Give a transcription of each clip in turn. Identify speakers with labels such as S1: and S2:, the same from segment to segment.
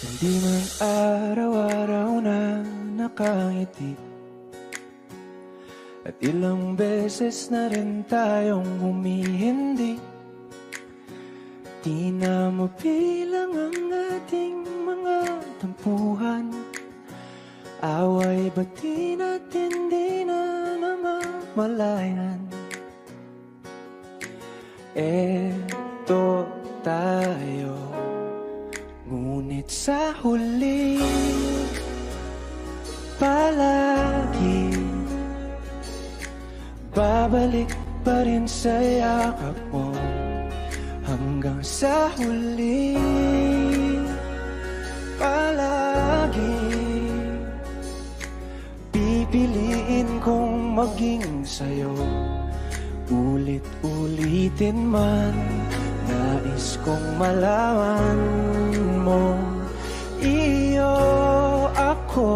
S1: Hindi man araw-araw na nakangiti, at ilang beses na rin tayong humihindi. Di na mabilang ang ating mga tampuhan. Away bati natin di na namamalayan. Eto tayo, ngunit sa huli palagi babalik pa rin sa yakap mo. Hanggang sa huli palagi pipiliin kong maging sa'yo. Ulit-ulitin man, nais kong malaman mo, iyo ako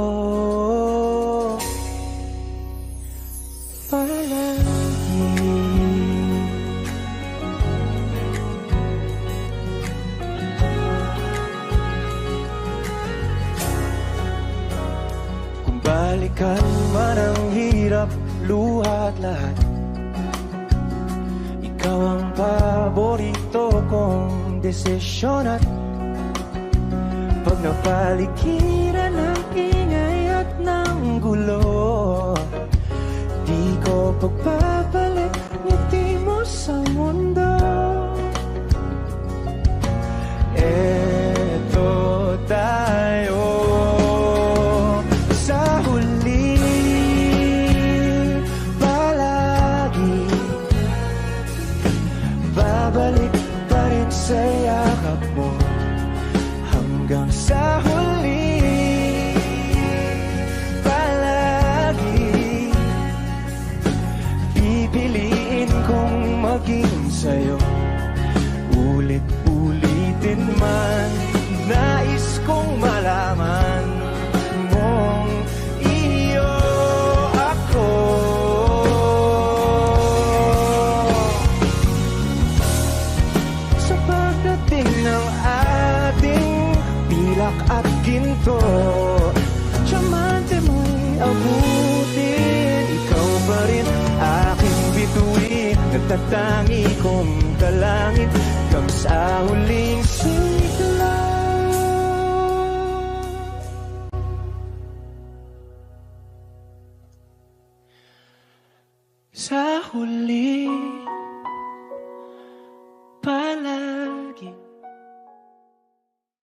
S1: palagi. Kung balikan man ang hirap, luha at lahat, ikaw ang paborito kong desisyon. At pag napaligiran ng ingay at ng gulo, di ko pagpapalit ngiti mo sa mundo. Eto tayo sa huli palagi, babalik pa rin sa yakap mo. Hanggang sa huli palagi pipiliin kong maging sa'yo. Ulit-ulitin man, nais kong malaman mong iyo ako. Sa pagdating ng ating pilak at ginto, tiyamante mo'y abutin. Ikaw pa rin aking bituin, nagtatangi kong dalangin hanggang sa huling sigla. Sa huli